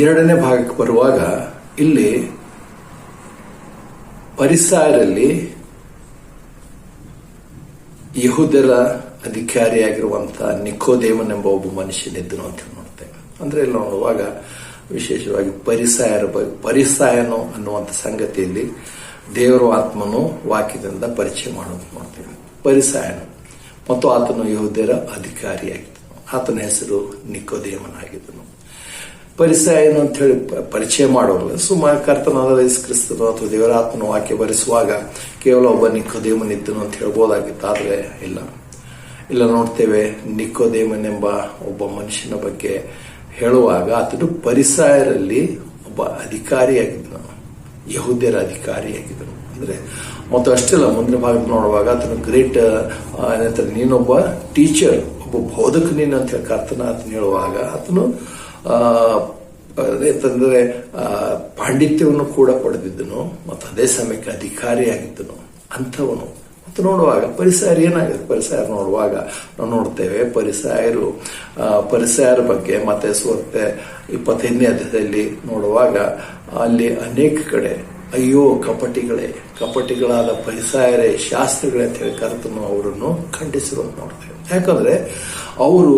ಎರಡನೇ ಭಾಗಕ್ಕೆ ಬರುವಾಗ ಇಲ್ಲಿ ಪರಿಸರಲ್ಲಿ ಯಹೂದ್ಯರ ಅಧಿಕಾರಿಯಾಗಿರುವಂತಹ ನಿಕೋದೇಮನ್ ಎಂಬ ಒಬ್ಬ ಮನುಷ್ಯನಿದ್ದನು ಅಂತ ನೋಡ್ತೇವೆ. ಅಂದ್ರೆ ಇಲ್ಲಿ ನೋಡುವಾಗ ವಿಶೇಷವಾಗಿ ಪರಿಸಾಯನು ಅನ್ನುವಂಥ ಸಂಗತಿಯಲ್ಲಿ ದೇವರ ಆತ್ಮನು ವಾಕ್ಯದಿಂದ ಪರಿಚಯ ಮಾಡೋದು ನೋಡ್ತೇವೆ. ಪರಿಸಾಯನು ಮತ್ತು ಆತನು ಯಹೂದ್ಯರ ಅಧಿಕಾರಿಯಾಗಿದ್ದನು. ಆತನ ಹೆಸರು ನಿಕೋದೇಮನ್ ಆಗಿದ್ದನು. ಪರಿಸಾಯನು ಅಂತ ಹೇಳಿ ಪರಿಚಯ ಮಾಡೋಲ್ಲ. ಸುಮಾರು ಕರ್ತನಾದ ಯೇಸು ಕ್ರಿಸ್ತನು ಅಥವಾ ದೇವರ ಆತ್ಮನ ವಾಕ್ಯ ಬರೆಸುವಾಗ ಕೇವಲ ಒಬ್ಬ ನಿಕೋದೇಮನ್ ಇದ್ದನು ಅಂತ ಹೇಳ್ಬೋದಾಗಿತ್ತು. ಆದರೆ ಇಲ್ಲ ನೋಡ್ತೇವೆ, ನಿಕೋದೇಮನ್ ಎಂಬ ಒಬ್ಬ ಮನುಷ್ಯನ ಬಗ್ಗೆ ಹೇಳುವಾಗ ಆತನು ಪರಿಸಾಯರಲ್ಲಿ ಒಬ್ಬ ಅಧಿಕಾರಿಯಾಗಿದ್ದನು, ಯಹೂದ್ಯರ ಅಧಿಕಾರಿಯಾಗಿದ್ದನು. ಅಂದ್ರೆ ಮತ್ತು ಅಷ್ಟೆಲ್ಲ ಮುಂದಿನ ಭಾಗದ ನೋಡುವಾಗ ಆತನು ಗ್ರೇಟ್ ಏನಂತಾರೆ, ನೀನೊಬ್ಬ ಟೀಚರ್, ಒಬ್ಬ ಬೋಧಕ ನೀನು ಅಂತ ಹೇಳಿ ಕರ್ತನ ಆತನ ಹೇಳುವಾಗ ಆತನು ಅಂತಂದ್ರೆ ಪಾಂಡಿತ್ಯವನ್ನು ಕೂಡ ಪಡೆದಿದ್ದನು ಮತ್ತು ಅದೇ ಸಮಯಕ್ಕೆ ಅಧಿಕಾರಿಯಾಗಿದ್ದನು ಅಂಥವನು. ಮತ್ತು ನೋಡುವಾಗ ಪರಿಸಾಯರು ಏನಾಗಿದೆ, ಪರಿಸಾಯರು ನೋಡುವಾಗ ನಾವು ನೋಡ್ತೇವೆ ಪರಿಸಾಯರ ಬಗ್ಗೆ ಮತ್ತೆ ಸುವಾರ್ತೆ 25ನೇ ಅಧ್ಯಾಯದಲ್ಲಿ ನೋಡುವಾಗ ಅಲ್ಲಿ ಅನೇಕ ಕಡೆ ಅಯ್ಯೋ ಕಪಟಿಗಳಾದ ಪರಿಸಾಯರೇ, ಶಾಸ್ತ್ರಿಗಳೇ ಅಂತ ಹೇಳಿ ಕರ್ತನು ಅವರನ್ನು ಖಂಡಿಸಿರೋದು ನೋಡ್ತೇವೆ. ಯಾಕಂದ್ರೆ ಅವರು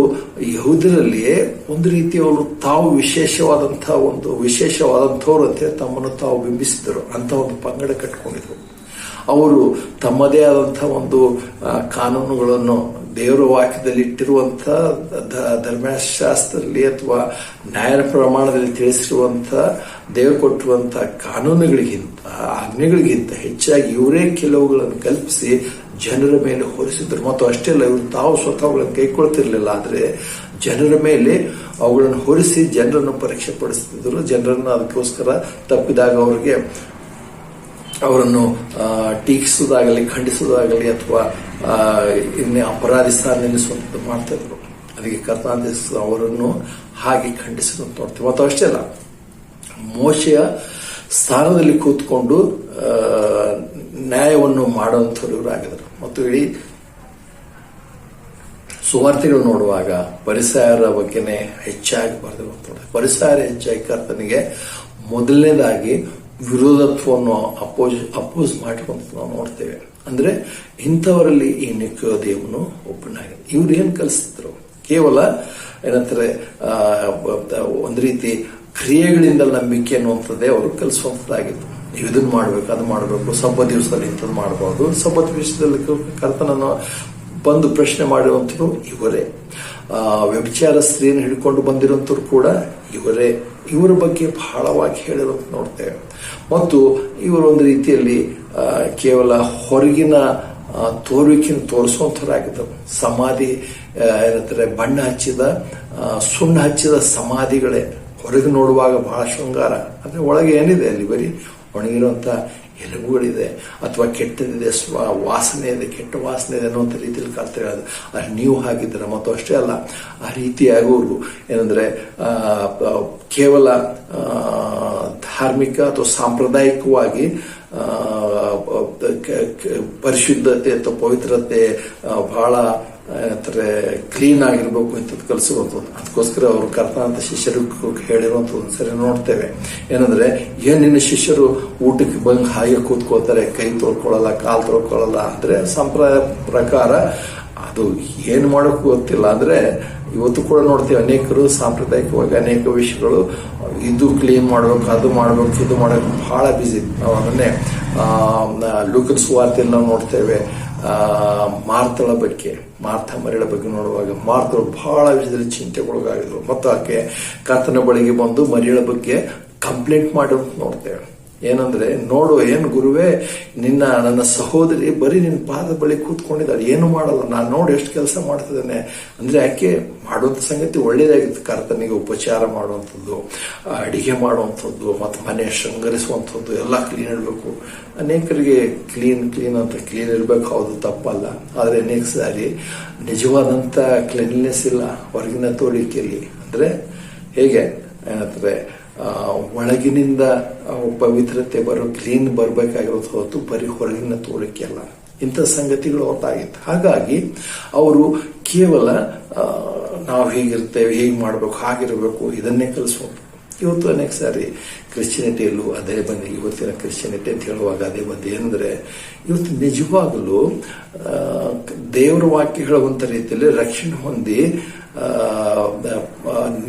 ಯಹೂದ್ಯರಲ್ಲಿಯೇ ಒಂದು ರೀತಿ ಅವರು ತಾವು ವಿಶೇಷವಾದಂಥವ್ರು ಅಂತ ಹೇಳಿ ತಮ್ಮನ್ನು ತಾವು ಬಿಂಬಿಸಿದರು. ಅಂತ ಒಂದು ಪಂಗಡ ಕಟ್ಕೊಂಡಿದ್ರು. ಅವರು ತಮ್ಮದೇ ಆದಂತಹ ಒಂದು ಕಾನೂನುಗಳನ್ನು ದೇವರ ವಾಕ್ಯದಲ್ಲಿ ಇಟ್ಟಿರುವಂತ ಧರ್ಮಶಾಸ್ತ್ರದಲ್ಲಿ ಅಥವಾ ನ್ಯಾಯ ಪ್ರಮಾಣದಲ್ಲಿ ತಿಳಿಸಿರುವಂತ ದೇವರು ಕೊಟ್ಟಿರುವಂತಹ ಕಾನೂನುಗಳಿಗಿಂತ ಆಜ್ಞೆಗಳಿಗಿಂತ ಹೆಚ್ಚಾಗಿ ಇವರೇ ಕೆಲವುಗಳನ್ನು ಕಲ್ಪಿಸಿ ಜನರ ಮೇಲೆ ಹೊರಿಸಿದ್ರು. ಮತ್ತು ಅಷ್ಟೇ ಅಲ್ಲ, ಇವರು ತಾವು ಸ್ವತಃ ಅವುಗಳನ್ನು ಕೈಕೊಳ್ತಿರ್ಲಿಲ್ಲ. ಆದರೆ ಜನರ ಮೇಲೆ ಅವುಗಳನ್ನು ಹೊರಿಸಿ ಜನರನ್ನು ಪರೀಕ್ಷೆ ಪಡಿಸ್ತಿದ್ರು. ಜನರನ್ನು ಅದಕ್ಕೋಸ್ಕರ ತಪ್ಪಿದಾಗ ಅವರನ್ನು ಟೀಕಿಸುವುದಾಗಲಿ ಖಂಡಿಸುವುದಾಗಲಿ ಅಥವಾ ಇನ್ನೇ ಅಪರಾಧಿ ಸ್ಥಾನ ನಿಲ್ಲಿಸುವಂಥದ್ದು ಮಾಡ್ತಾ ಇದ್ರು. ಅದಕ್ಕೆ ಕರ್ತನಾದ ಅವರನ್ನು ಹಾಗೆ ಖಂಡಿಸಿದಂತ ನೋಡ್ತೀವಿ. ಮತ್ತು ಅಷ್ಟೇ ಅಲ್ಲ, ಮೋಶೆಯ ಸ್ಥಾನದಲ್ಲಿ ಕೂತ್ಕೊಂಡು ನ್ಯಾಯವನ್ನು ಮಾಡುವಂಥವ್ರು ಇವರಾಗಿದ್ರು. ಮತ್ತು ಇಡೀ ಸುವಾರ್ತೆಗಳು ನೋಡುವಾಗ ಪರಿಸಾಯರ ಬಗ್ಗೆನೇ ಹೆಚ್ಚಾಗಿ ಬರೆದಿರುವಂಥ ಪರಿಸಾಯರ ಹೆಚ್ಚಾಗಿ ಕರ್ತನಿಗೆ ಮೊದಲನೇದಾಗಿ ವಿರೋಧತ್ವವನ್ನು ಅಪೋಸ್ ಮಾಡಿರುವಂತ ನಾವು ನೋಡ್ತೇವೆ. ಅಂದ್ರೆ ಇಂಥವರಲ್ಲಿ ಈ ನಿಕೋದೇಮನು ಒಬ್ಬನಾಗಿದೆ. ಇವ್ರು ಏನ್ ಕಲಿಸಿದ್ರು, ಕೇವಲ ಏನಂತಾರೆ ಒಂದು ರೀತಿ ಕ್ರಿಯೆಗಳಿಂದ ನಂಬಿಕೆ ಅನ್ನುವಂಥದ್ದೇ ಅವರು ಕಲಿಸುವಂಥದ್ದಾಗಿತ್ತು. ನೀವು ಇದನ್ನು ಮಾಡ್ಬೇಕು, ಅದು ಮಾಡಬೇಕು, ಸಬ್ಬತ್ ದಿವಸದಲ್ಲಿ ಇಂಥದ್ದು ಮಾಡಬಹುದು, ಸಬ್ಬತ್ ವಿಷಯದಲ್ಲಿ ಕರ್ತನನ್ನು ಬಂದು ಪ್ರಶ್ನೆ ಮಾಡಿರುವಂಥವ್ರು ಇವರೇ. ವ್ಯಭಿಚಾರ ಸ್ತ್ರೀಯನ್ನು ಹಿಡ್ಕೊಂಡು ಬಂದಿರುವಂಥವ್ರು ಕೂಡ ಇವರೇ. ಇವರ ಬಗ್ಗೆ ಬಹಳವಾಗಿ ಹೇಳಿರೋದು ನೋಡ್ತೇವೆ. ಮತ್ತು ಇವರು ಒಂದು ರೀತಿಯಲ್ಲಿ ಕೇವಲ ಹೊರಗಿನ ತೋರುವಿಕೆಯನ್ನು ತೋರಿಸುವಂಥವರಾಗಿದ್ದರು. ಸಮಾಧಿ ಏನಂತಾರೆ, ಸುಣ್ಣ ಹಚ್ಚಿದ ಸಮಾಧಿಗಳೇ. ಹೊರಗೆ ನೋಡುವಾಗ ಬಹಳ ಶೃಂಗಾರ, ಅಂದ್ರೆ ಒಳಗೆ ಏನಿದೆ ಅಲ್ಲಿ ಬರೀ ಒಣಗಿರುವಂತ ಎಲುಬುಗಳಿದೆ ಅಥವಾ ಕೆಟ್ಟದಿದೆ, ವಾಸನೆ ಇದೆ, ಕೆಟ್ಟ ವಾಸನೆ ಇದೆ ಅನ್ನುವಂಥ ರೀತಿಯಲ್ಲಿ ಕಾಡ್ತಾರೆ. ಅದು ನೀವು ಹಾಗಿದ್ದೀರ. ಮತ್ತು ಅಷ್ಟೇ ಅಲ್ಲ, ಆ ರೀತಿಯಾಗೋರು ಏನಂದ್ರೆ ಕೇವಲ ಧಾರ್ಮಿಕ ಅಥವಾ ಸಾಂಪ್ರದಾಯಿಕವಾಗಿ ಪರಿಶುದ್ಧತೆ ಅಥವಾ ಪವಿತ್ರತೆ ಬಹಳ ಏನಂತಾರೆ ಕ್ಲೀನ್ ಆಗಿರ್ಬೇಕು ಇಂಥದ್ದು ಕಲಿಸುವಂಥದ್ದು. ಅದಕ್ಕೋಸ್ಕರ ಅವರು ಕರ್ತನಾದ ಶಿಷ್ಯರು ಹೇಳಿರುವಂಥದ್ದು ಸರಿ ನೋಡ್ತೇವೆ. ಏನಂದ್ರೆ ನಿನ್ನ ಶಿಷ್ಯರು ಊಟಕ್ಕೆ ಬಂದು ಹಾಗೆ ಕೂತ್ಕೊಳ್ತಾರೆ, ಕೈ ತೊಳ್ಕೊಳ್ಳಲ್ಲ, ಕಾಲು ತೊಳ್ಕೊಳ್ಳಲ್ಲ. ಅಂದ್ರೆ ಸಂಪ್ರದಾಯ ಪ್ರಕಾರ ಅದು ಏನು ಮಾಡೋಕ್ಕೂ ಗೊತ್ತಿಲ್ಲ. ಅಂದ್ರೆ ಇವತ್ತು ಕೂಡ ನೋಡ್ತೀವಿ, ಅನೇಕರು ಸಾಂಪ್ರದಾಯಿಕವಾಗಿ ಅನೇಕ ವಿಷಯಗಳು ಇದು ಕ್ಲೀನ್ ಮಾಡ್ಬೇಕು, ಅದು ಮಾಡ್ಬೇಕು, ಇದು ಮಾಡಬೇಕು, ಬಹಳ ಬಿಸಿ. ನಾವು ಅದನ್ನೇ ಲೂಕನ ಸುವಾರ್ತೆಯಲ್ಲಿ ನಾವು ನೋಡ್ತೇವೆ. ಮಾರ್ಥ ಮರಿಳ ಬಗ್ಗೆ ನೋಡುವಾಗ ಮಾರ್ತಳು ಬಹಳ ವಿಷಯದಲ್ಲಿ ಚಿಂತೆಗೊಳಗಾಗಿದ್ರು. ಮತ್ತು ಆಕೆ ಕರ್ತನ ಬಳಿಗೆ ಬಂದು ಮರಿಯಳ ಬಗ್ಗೆ ಕಂಪ್ಲೇಂಟ್ ಮಾಡೋದು ನೋಡ್ತೇವೆ. ಏನಂದ್ರೆ, ನೋಡು, ಏನು ಗುರುವೇ, ನನ್ನ ಸಹೋದರಿ ಬರೀ ನಿನ್ನ ಪಾದ ಬಳಿ ಕೂತ್ಕೊಂಡಿದ್ದಾಳೆ, ಏನು ಮಾಡಲ್ಲ, ನಾನು ನೋಡಿ ಎಷ್ಟು ಕೆಲಸ ಮಾಡ್ತಿದ್ದೇನೆ. ಅಂದ್ರೆ ಆಕೆ ಮಾಡುವಂತ ಸಂಗತಿ ಒಳ್ಳೇದಾಗಿತ್ತು. ಕರ್ತನಿಗೆ ಉಪಚಾರ ಮಾಡುವಂಥದ್ದು, ಅಡಿಗೆ ಮಾಡುವಂಥದ್ದು, ಮತ್ತು ಮನೆ ಶೃಂಗರಿಸುವಂಥದ್ದು, ಎಲ್ಲ ಕ್ಲೀನ್ ಇರಬೇಕು. ಅನೇಕರಿಗೆ ಕ್ಲೀನ್ ಅಂತ ಕ್ಲೀನ್ ಇರಬೇಕು, ಹೌದು, ತಪ್ಪಲ್ಲ. ಆದ್ರೆ ಅನೇಕ ಸಾರಿ ನಿಜವಾದಂತ ಕ್ಲೀನ್ನೆಸ್ ಇಲ್ಲ ಹೊರಗಿನ ತೋರಿಕೆಯಲ್ಲಿ. ಅಂದ್ರೆ ಹೇಗೆ ಏನಂತಾರೆ, ಒಳಗಿನಿಂದ ಪವಿತ್ರತೆ ಕ್ಲೀನ್ ಬರ್ಬೇಕಾಗಿರೋದು ಹೊತ್ತು ಬರೀ ಹೊರಗಿನ ತೋರಿಕೆ ಅಲ್ಲ. ಇಂಥ ಸಂಗತಿಗಳು ಹೊತ್ತಾಗಿತ್ತು. ಹಾಗಾಗಿ ಅವರು ಕೇವಲ ನಾವು ಹೀಗಿರ್ತೇವೆ, ಹೀಗೆ ಮಾಡಬೇಕು, ಹಾಗಿರಬೇಕು, ಇದನ್ನೇ ಕಲಿಸುವಂತ. ಇವತ್ತು ಅನೇಕ ಸಾರಿ ಕ್ರಿಶ್ಚಿಯನಿಟಿಯಲ್ಲೂ ಅದೇ ಬಂದು, ಇವತ್ತಿನ ಕ್ರಿಶ್ಚಿಯನಿಟಿ ಅಂತ ಹೇಳುವಾಗ ಅದೇ ಬಂದು ಏನಂದ್ರೆ, ಇವತ್ತು ನಿಜವಾಗಲೂ ದೇವರ ವಾಕ್ಯ ಹೇಳುವಂತ ರೀತಿಯಲ್ಲಿ ರಕ್ಷಣೆ ಹೊಂದಿ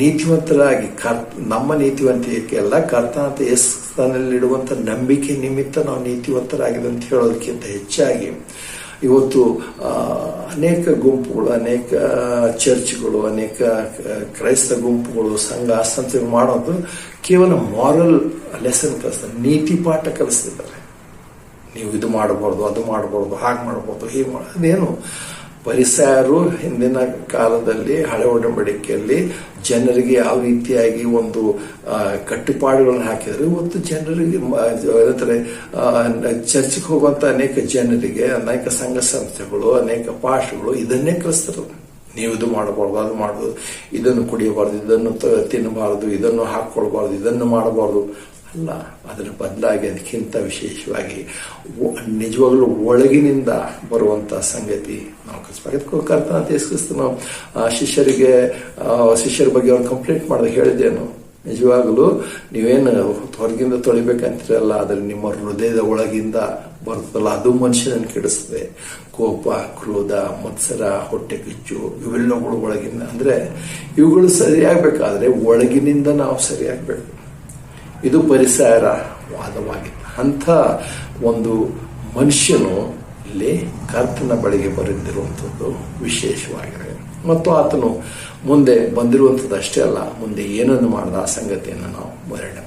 ನೀತಿವಂತರಾಗಿ ನಮ್ಮ ನೀತಿವಂತಿಕೆ ಅಲ್ಲ, ಕರ್ತನಾದ ಯೇಸುವಿನಲ್ಲಿಡುವಂತ ನಂಬಿಕೆ ನಿಮಿತ್ತ ನಾವು ನೀತಿವಂತರಾಗಿದೆ ಅಂತ ಹೇಳೋದಕ್ಕಿಂತ ಹೆಚ್ಚಾಗಿ ಇವತ್ತು ಅನೇಕ ಗುಂಪುಗಳು, ಅನೇಕ ಚರ್ಚ್ಗಳು, ಅನೇಕ ಕ್ರೈಸ್ತ ಗುಂಪುಗಳು, ಸಂಘ ಸಂಸ್ಥೆಗಳು ಮಾಡೋದು ಕೇವಲ ಮಾರಲ್ ಲೆಸನ್ ಕಲಿಸ್ತಾರೆ, ನೀತಿ ಪಾಠ ಕಲಿಸ್ತಿದ್ದಾರೆ. ನೀವು ಇದು ಮಾಡಬಾರ್ದು, ಅದು ಮಾಡಬಾರ್ದು, ಹಾಗೆ ಮಾಡಬಾರ್ದು, ಹೀಗೆ ಮಾಡೋದು. ಅದೇನು ಪರಿಸರರು ಹಿಂದಿನ ಕಾಲದಲ್ಲಿ ಹಳೆ ಒಡಂಬಡಿಕೆಯಲ್ಲಿ ಜನರಿಗೆ ಯಾವ ರೀತಿಯಾಗಿ ಒಂದು ಕಟ್ಟುಪಾಡುಗಳನ್ನು ಹಾಕಿದರೆ, ಇವತ್ತು ಜನರಿಗೆ ಏನಂತಾರೆ, ಚರ್ಚ್ಗೆ ಹೋಗುವಂತ ಅನೇಕ ಜನರಿಗೆ ಅನೇಕ ಸಂಘ ಸಂಸ್ಥೆಗಳು, ಅನೇಕ ಪಾಠಗಳು ಇದನ್ನೇ ಕಲಿಸ್ತಾರೆ. ನೀವು ಇದು ಮಾಡಬಾರ್ದು, ಅದು ಮಾಡಬಾರ್ದು, ಇದನ್ನು ಕುಡಿಯಬಾರ್ದು, ಇದನ್ನು ತಿನ್ನಬಾರ್ದು, ಇದನ್ನು ಹಾಕೊಳ್ಬಾರ್ದು, ಇದನ್ನು ಮಾಡಬಾರ್ದು ಅಲ್ಲ. ಅದರ ಬದಲಾಗಿ ಅದಕ್ಕಿಂತ ವಿಶೇಷವಾಗಿ ನಿಜವಾಗ್ಲೂ ಒಳಗಿನಿಂದ ಬರುವಂತ ಸಂಗತಿ ನಾವು ಕಲಿಸ್ಬೇಕು. ಕರ್ತನಾದ ಯೇಸು ಕ್ರಿಸ್ತನು ಶಿಷ್ಯರ ಬಗ್ಗೆ ಅವ್ರು ಕಂಪ್ಲೇಂಟ್ ಮಾಡಿದ ಹೇಳಿದ್ದೇನು, ನಿಜವಾಗಲೂ ನೀವೇನು ಹೊರಗಿಂದ ತೊಳಿಬೇಕಂತಿರಲ್ಲ, ಆದ್ರೆ ನಿಮ್ಮ ಹೃದಯದ ಒಳಗಿಂದ ಬರ್ತದಲ್ಲ ಅದು ಮನುಷ್ಯನನ್ನು ಕೆಡಿಸ್ತದೆ. ಕೋಪ, ಕ್ರೋಧ, ಮತ್ಸರ, ಹೊಟ್ಟೆ ಕಿಚ್ಚು ಇವೆಲ್ಲಗಳು ಒಳಗಿಂದ, ಅಂದ್ರೆ ಇವುಗಳು ಸರಿಯಾಗಬೇಕಾದ್ರೆ ಒಳಗಿನಿಂದ ನಾವು ಸರಿಯಾಗಬೇಕು. ಇದು ಪರಿಸರ ವಾದವಾಗಿತ್ತು. ಅಂಥ ಒಂದು ಮನುಷ್ಯನು ಇಲ್ಲಿ ಕರ್ತನ ಬಳಿಗೆ ಬರೆದಿರುವಂಥದ್ದು ವಿಶೇಷವಾಗಿದೆ. ಮತ್ತು ಆತನು ಮುಂದೆ ಬಂದಿರುವಂಥದ್ದು ಅಷ್ಟೇ ಅಲ್ಲ, ಮುಂದೆ ಏನನ್ನು ಮಾಡಿದ ಆ ಸಂಗತಿಯನ್ನು ನಾವು ವಿವರಣೆ